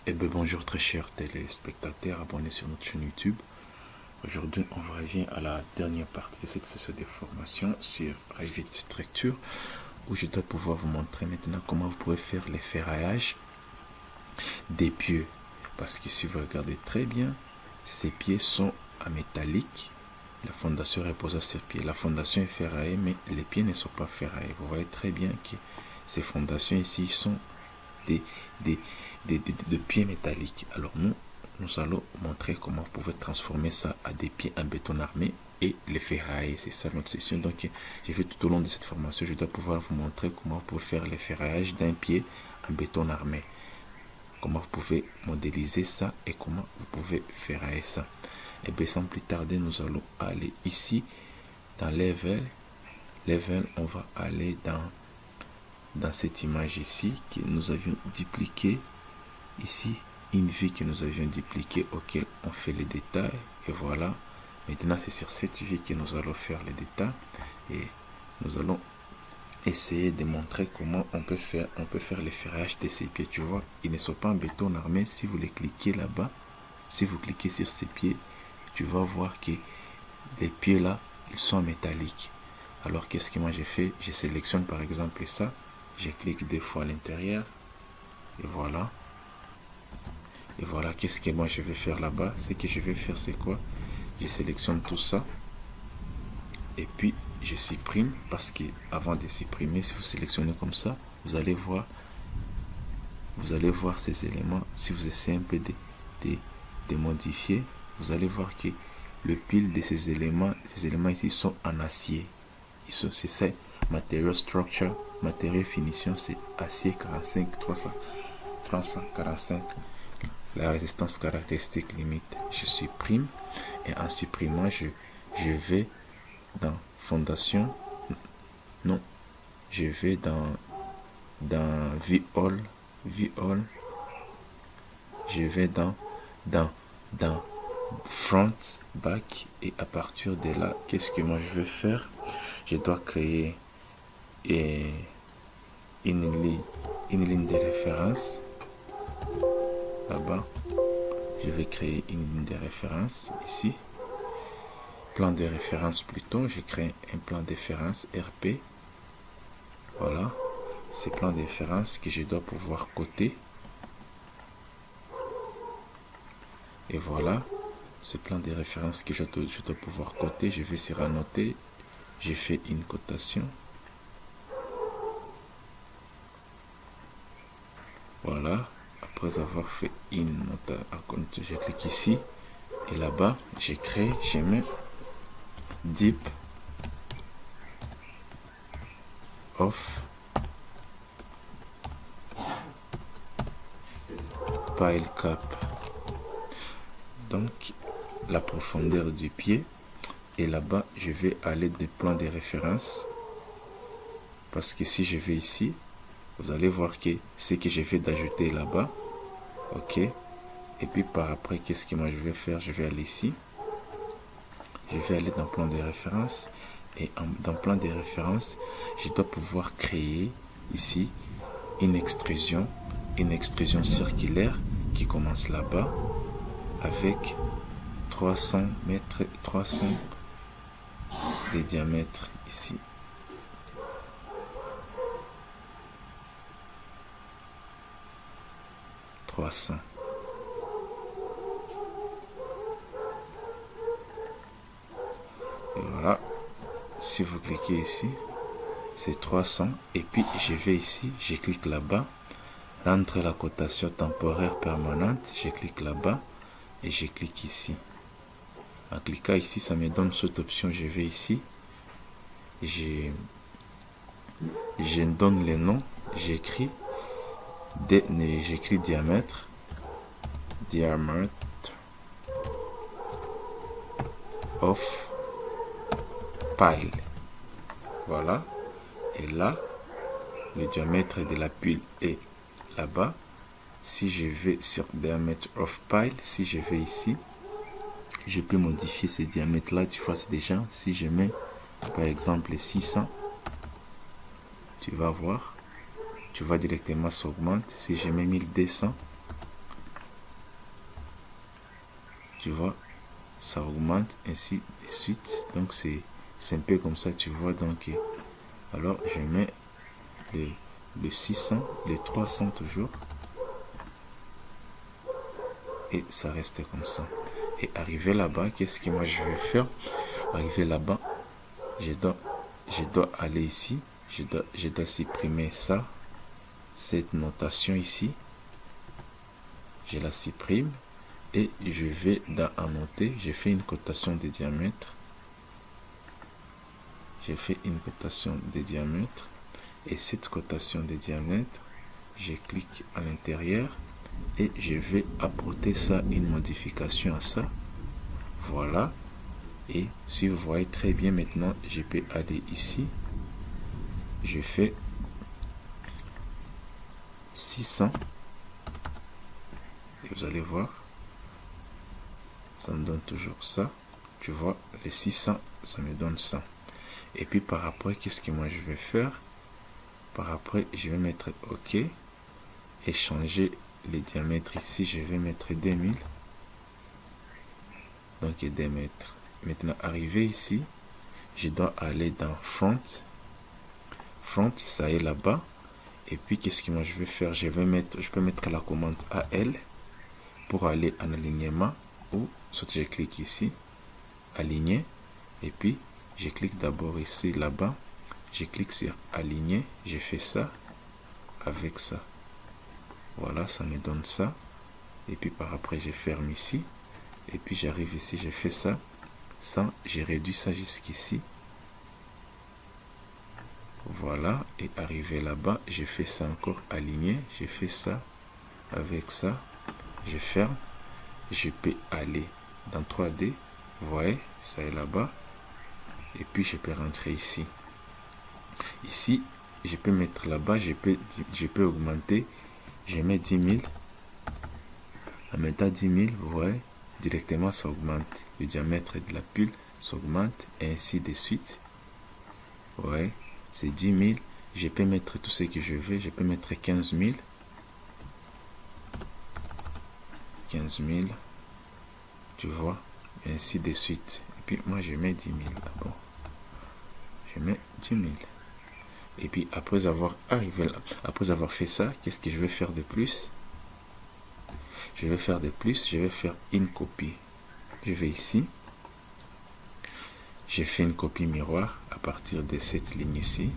Eh bien bonjour très chers téléspectateurs abonnés sur notre chaîne YouTube. Aujourd'hui on revient à la dernière partie de cette session de formation sur Revit Structure où je dois pouvoir vous montrer maintenant comment vous pouvez faire les ferraillages des pieux. Parce que si vous regardez très bien, ces pieds sont en métallique. La fondation repose sur ces pieds. La fondation est ferraillée mais les pieds ne sont pas ferraillés. Vous voyez très bien que ces fondations ici sont des, des, de pieds métalliques. Alors nous allons montrer comment vous pouvez transformer ça à des pieds en béton armé et les ferrailler. C'est ça notre session. Donc j'ai fait tout au long de cette formation, je dois pouvoir vous montrer comment vous pouvez faire les ferraillages d'un pied en béton armé. Comment vous pouvez modéliser ça et comment vous pouvez ferrailler ça. Et bien sans plus tarder, nous allons aller ici dans Level. Level, on va aller dans cette image ici que nous avions dupliqué ici, une vie que nous avions dupliqué auquel on fait les détails. Et voilà, maintenant c'est sur cette vie que nous allons faire les détails et nous allons essayer de montrer comment on peut faire les ferrages de ces pieds. Tu vois, ils ne sont pas en béton armé. Si vous les cliquez là-bas, si vous cliquez sur ces pieds, tu vas voir que les pieds là, ils sont en métallique. Alors qu'est-ce que moi j'ai fait? Je sélectionne par exemple ça, je clique deux fois à l'intérieur et voilà. Et voilà, qu'est-ce que moi je vais faire là-bas? Ce que je vais faire, c'est quoi? Je sélectionne tout ça et puis je supprime, parce que avant de supprimer, si vous sélectionnez comme ça, vous allez voir ces éléments. Si vous essayez un peu de modifier, vous allez voir que le pile de ces éléments ici sont en acier. C'est ça, matériau structure, matériau finition, c'est acier 45 345. La résistance caractéristique limite, je supprime et en supprimant je vais dans fondation, non, je vais dans VAll, je vais dans front, back, et à partir de là, qu'est-ce que moi je vais faire? Je dois créer une ligne de référence là-bas. Je vais créer une ligne de référence ici, plan de référence plutôt. Je crée un plan de référence RP. Voilà, c'est plan de référence que je dois pouvoir coter. Et voilà, ce plan de référence que je dois pouvoir coter. Je vais sur annoter. J'ai fait une cotation. Voilà, après avoir fait une note à compte, je clique ici et là-bas, je crée, je mets deep off pile cap. Donc la profondeur du pied, et là-bas je vais aller des plans de référence, parce que si je vais ici, vous allez voir que ce que je vais d'ajouter là-bas, ok. Et puis par après, qu'est-ce que moi je vais faire? Je vais aller ici, je vais aller dans plan de référence, et dans plan de référence, je dois pouvoir créer ici une extrusion circulaire qui commence là-bas avec 300 mètres, 300 de diamètre ici. Et voilà, si vous cliquez ici, c'est 300. Et puis je vais ici, je clique là-bas, rendre la cotation temporaire permanente, je clique là-bas et je clique ici. En cliquant ici, ça me donne cette option. Je vais ici, je donne les noms, j'écris diamètre of pile. Voilà, et là le diamètre de la pile est là-bas. Si je vais sur diamètre of pile, si je vais ici, je peux modifier ces diamètres là. Tu vois, c'est déjà, si je mets par exemple 600, tu vas voir, tu vois directement s'augmente. Si je mets 1200, tu vois, ça augmente ainsi de suite. Donc c'est un peu comme ça, tu vois. Donc alors je mets le 600, les 300 toujours, et ça reste comme ça. Et arrivé là-bas, qu'est-ce que moi je vais faire? Arrivé là-bas, je dois aller ici, je dois supprimer ça, cette notation ici, je la supprime et je vais dans annoter, j'ai fait une cotation de diamètre, j'ai fait une cotation de diamètre, et cette cotation de diamètre, je clique à l'intérieur et je vais apporter ça, une modification à ça, voilà. Et si vous voyez très bien maintenant, je peux aller ici, je fais 600 et vous allez voir, ça me donne toujours ça, tu vois, les 600, ça me donne ça. Et puis par après, qu'est-ce que moi je vais faire? Par après, je vais mettre OK et changer les diamètres ici, je vais mettre 2000, donc 2 mètres. Maintenant, arrivé ici, je dois aller dans front, ça est là-bas. Et puis qu'est-ce que moi je vais faire? Je peux mettre la commande AL pour aller en alignement, ou soit je clique ici, aligner, et puis je clique d'abord ici, là-bas, je clique sur aligner, je fais ça avec ça, voilà, ça me donne ça. Et puis par après je ferme ici, et puis j'arrive ici, je fais ça, j'ai réduit ça jusqu'ici, voilà. Et arrivé là-bas, je fais ça encore aligné, je fais ça avec ça, je ferme, je peux aller dans 3D, vous voyez, ça est là-bas, et puis je peux rentrer ici. Ici, je peux mettre là-bas, je peux augmenter, je mets 10 000, en mettant 10 000, vous voyez, directement ça augmente, le diamètre de la pull s'augmente, et ainsi de suite, vous voyez, c'est 10 000, je peux mettre tout ce que je veux, je peux mettre 15 000, 15 000, tu vois, et ainsi de suite. Et puis moi je mets 10 000 d'abord, je mets 10 000. Et puis après avoir fait ça, qu'est-ce que je vais faire de plus? Je vais faire une copie. Je vais ici, j'ai fait une copie miroir à partir de cette ligne ici,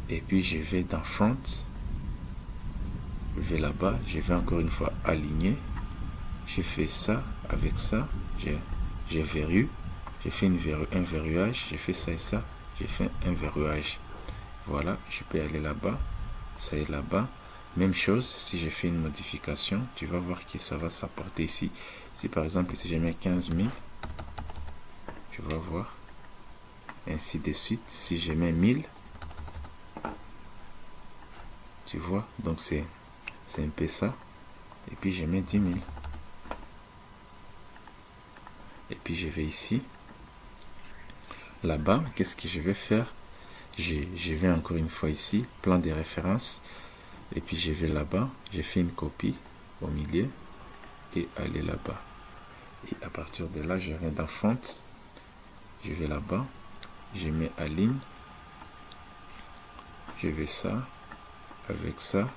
et puis je vais dans front, je vais là-bas, je vais encore une fois aligner, je fais ça avec ça, j'ai verrouillé, j'ai fait un verrouillage, j'ai fait ça et ça, j'ai fait un verrouillage, voilà. Je peux aller là-bas, ça est là-bas, même chose. Si j'ai fait une modification, tu vas voir que ça va s'apporter ici. Si par exemple si je mets 15 000, tu vas voir, ainsi de suite. Si je mets 1000, tu vois, donc c'est un peu ça. Et puis je mets 10 000, et puis je vais ici, là-bas, qu'est-ce que je vais faire? Je vais encore une fois ici, plan de référence, et puis je vais là-bas, j'ai fait une copie au milieu et aller là-bas. Et à partir de là, je viens dans front, je vais là-bas, je mets align, je vais ça avec ça,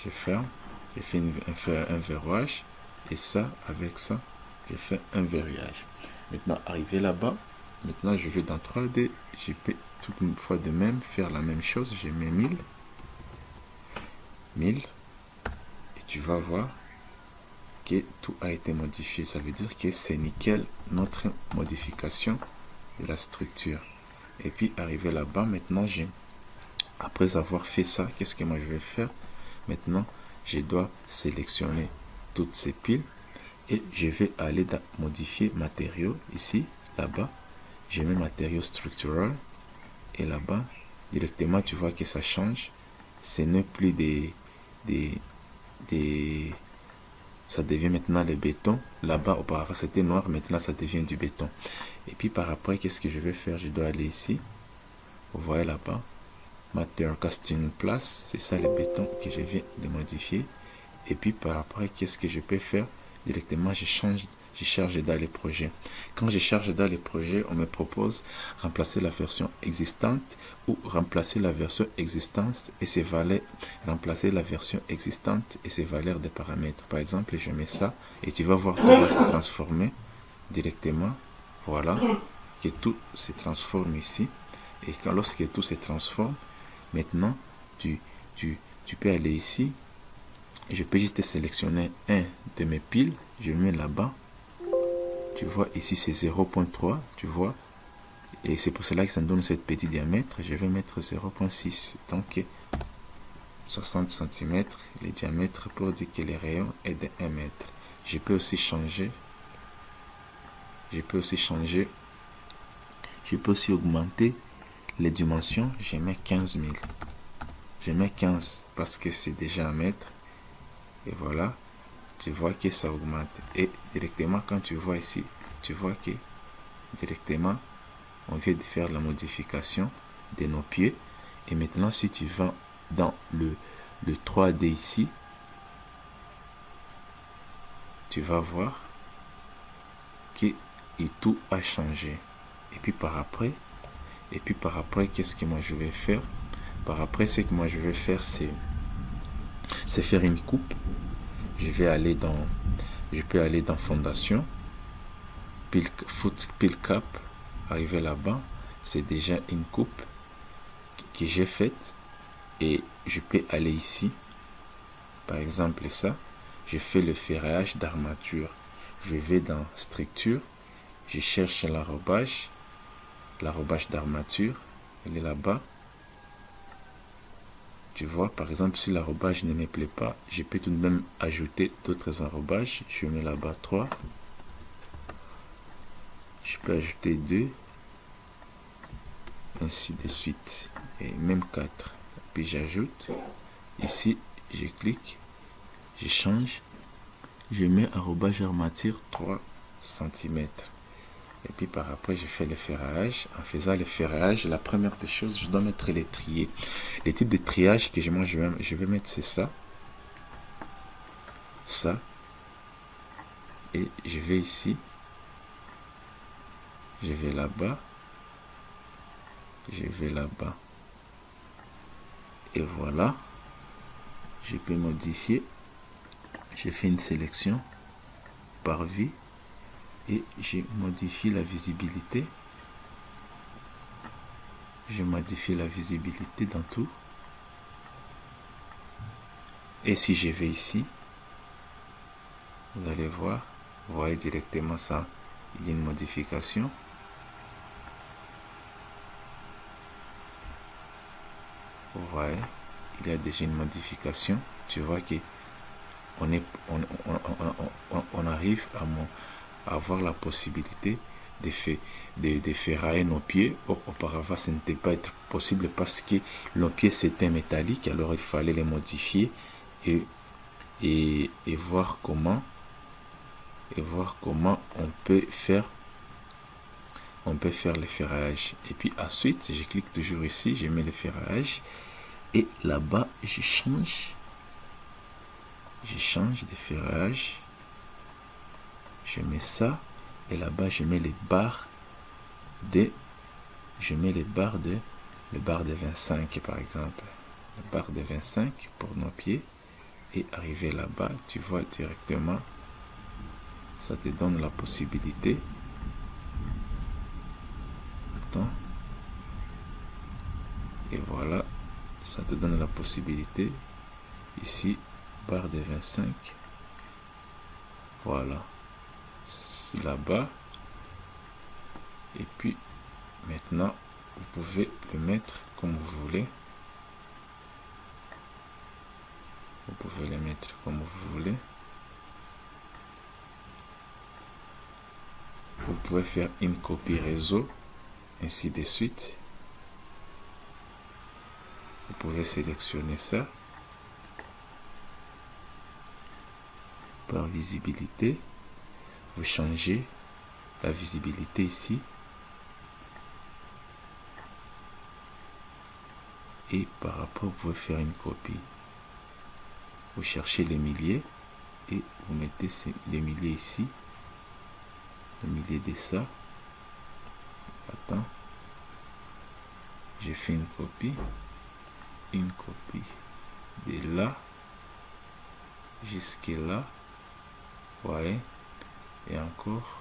je ferme, je fais un verrouillage, et ça avec ça, je fais un verrouillage. Maintenant, arrivé là-bas, maintenant je vais dans 3D, je peux toute une fois de même faire la même chose, je mets 1000, et tu vas voir que tout a été modifié. Ça veut dire que c'est nickel notre modification de la structure. Et puis arrivé là-bas, maintenant après avoir fait ça, qu'est-ce que moi je vais faire? Maintenant je dois sélectionner toutes ces piles et je vais aller dans modifier matériaux ici, là-bas, je mets matériaux structural, et là-bas directement tu vois que ça change, ce n'est plus ça devient maintenant le béton. Là-bas auparavant c'était noir, maintenant ça devient du béton. Et puis par après, qu'est-ce que je vais faire? Je dois aller ici, vous voyez là-bas, Material Casting Place, c'est ça le béton que je viens de modifier. Et puis par après, qu'est-ce que je peux faire? directement je charge dans les projets. Quand je charge dans les projets, on me propose remplacer la version existante ou remplacer la version existante et ses valeurs, remplacer la version existante et ses valeurs de paramètres. Par exemple, je mets ça et tu vas voir tout va se transformer directement. Voilà, que tout se transforme ici. Et quand, lorsque tout se transforme, maintenant, tu peux aller ici. Je peux juste sélectionner un de mes piles. Je mets là-bas. Tu vois, ici c'est 0.3. Tu vois. Et c'est pour cela que ça me donne ce petit diamètre. Je vais mettre 0.6. Donc, 60 cm. Le diamètre pour dire que le rayon est de 1 mètre. Je peux aussi changer. Je peux aussi augmenter les dimensions. Je mets 15 000. Je mets 15 parce que c'est déjà 1 mètre. Et voilà. Tu vois que ça augmente. Et directement, quand tu vois ici, tu vois que directement, on vient de faire la modification de nos pieds. Et maintenant, si tu vas dans le 3D ici, tu vas voir que tout a changé. Et puis par après, qu'est-ce que moi je vais faire? Par après, ce que moi je vais faire, c'est faire une coupe. Je peux aller dans fondation, pile cap, arriver là-bas, c'est déjà une coupe que j'ai faite et je peux aller ici, par exemple ça, je fais le ferrage d'armature, je vais dans structure, je cherche l'arrobage d'armature, elle est là-bas. Tu vois, par exemple, si l'arrobage ne me plaît pas, je peux tout de même ajouter d'autres arrobages. Je mets là-bas 3. Je peux ajouter 2. Ainsi de suite. Et même 4. Puis j'ajoute. Ici, je clique. Je change. Je mets arrobage armature 3 cm. Et puis par après, je fais le ferrage. En faisant le ferrage, la première des choses, je dois mettre les triers. Les types de triage que je vais mettre, c'est ça. Ça. Et je vais ici. Je vais là-bas. Je vais là-bas. Et voilà. Je peux modifier. Je fais une sélection par vie. Et je modifie la visibilité. Je modifie la visibilité dans tout. Et si je vais ici, vous allez voir, vous voyez directement ça, il y a une modification. Vous voyez, il y a déjà une modification. Tu vois que on arrive à avoir la possibilité de ferrailler nos pieds. Auparavant, ce n'était pas être possible parce que nos pieds c'était métallique, alors il fallait les modifier et voir comment on peut faire le ferraillage. Et puis ensuite, je clique toujours ici, je mets le ferraillage et là-bas, je change de ferraillage. Je mets ça et là-bas, je mets les barres de 25 par exemple. La barre de 25 pour nos pieds. Et arriver là-bas, tu vois directement, ça te donne la possibilité. Attends. Et voilà, ça te donne la possibilité. Ici, barre de 25. Voilà. C'est là-bas. Et puis, maintenant, vous pouvez le mettre comme vous voulez. Vous pouvez les mettre comme vous voulez. Vous pouvez faire une copie réseau, ainsi de suite. Vous pouvez sélectionner ça. Par visibilité, vous changez la visibilité ici. Et par rapport, vous pouvez faire une copie. Vous cherchez les milliers, et vous mettez les milliers ici, le millier de ça. Attends, j'ai fait une copie de là jusque là, voyez, et encore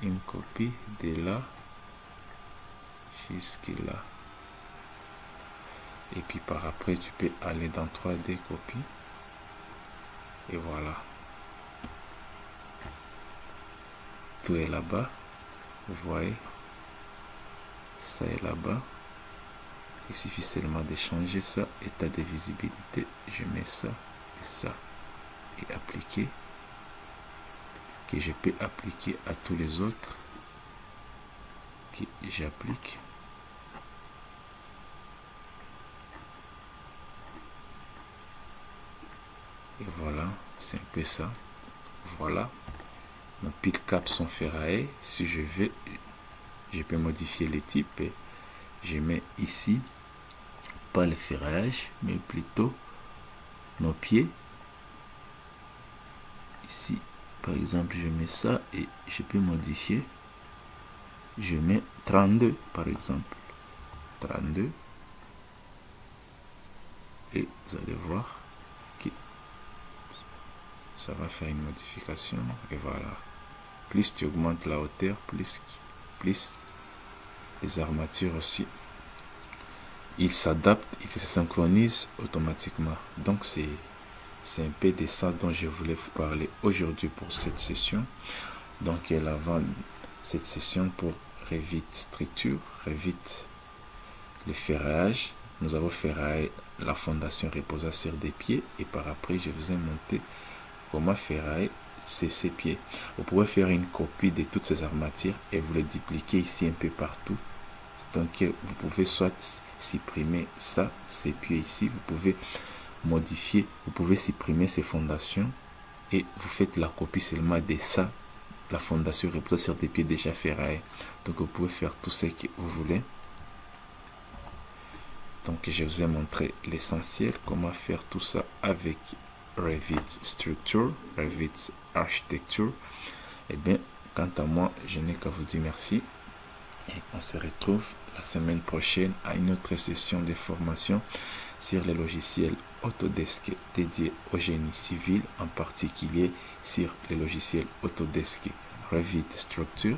une copie de là jusque là. Et puis par après tu peux aller dans 3D copie, et voilà, tout est là-bas, vous voyez, ça est là-bas. Il suffit seulement de changer ça, état de visibilité, je mets ça et ça, et appliquer, que je peux appliquer à tous les autres que j'applique. Et voilà, c'est un peu ça. Voilà, nos piles cap sont ferraillés. Si je veux, je peux modifier les types. Et je mets ici, pas le ferraillage, mais plutôt nos pieds. Ici, par exemple, je mets ça et je peux modifier. Je mets 32, par exemple. 32. Et vous allez voir que ça va faire une modification. Et voilà. Plus tu augmentes la hauteur, plus les armatures aussi, ils s'adaptent, ils se synchronisent automatiquement. Donc c'est un peu de ça dont je voulais vous parler aujourd'hui pour cette session. Donc avant cette session pour Revit structure, Revit le ferraillage, nous avons ferraillé la fondation reposant sur des pieds, et par après je vous ai montré comment ferrailler ces pieds. Vous pouvez faire une copie de toutes ces armatures et vous les dupliquer ici un peu partout. Donc vous pouvez soit supprimer ça, ces pieds ici, vous pouvez modifier, vous pouvez supprimer ces fondations et vous faites la copie seulement de ça, la fondation reposant sur des pieds déjà ferraillés. Donc vous pouvez faire tout ce que vous voulez. Donc je vous ai montré l'essentiel, comment faire tout ça avec Revit Structure, Revit Architecture. Et bien, quant à moi, je n'ai qu'à vous dire merci. Et on se retrouve la semaine prochaine à une autre session de formation sur les logiciels Autodesk dédiés au génie civil, en particulier sur les logiciels Autodesk Revit Structure.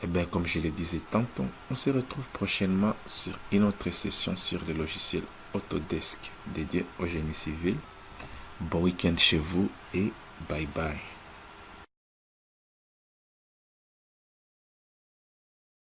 Et bien, comme je le disais tantôt, on se retrouve prochainement sur une autre session sur les logiciels Autodesk dédiés au génie civil. Bon week-end chez vous et bye bye.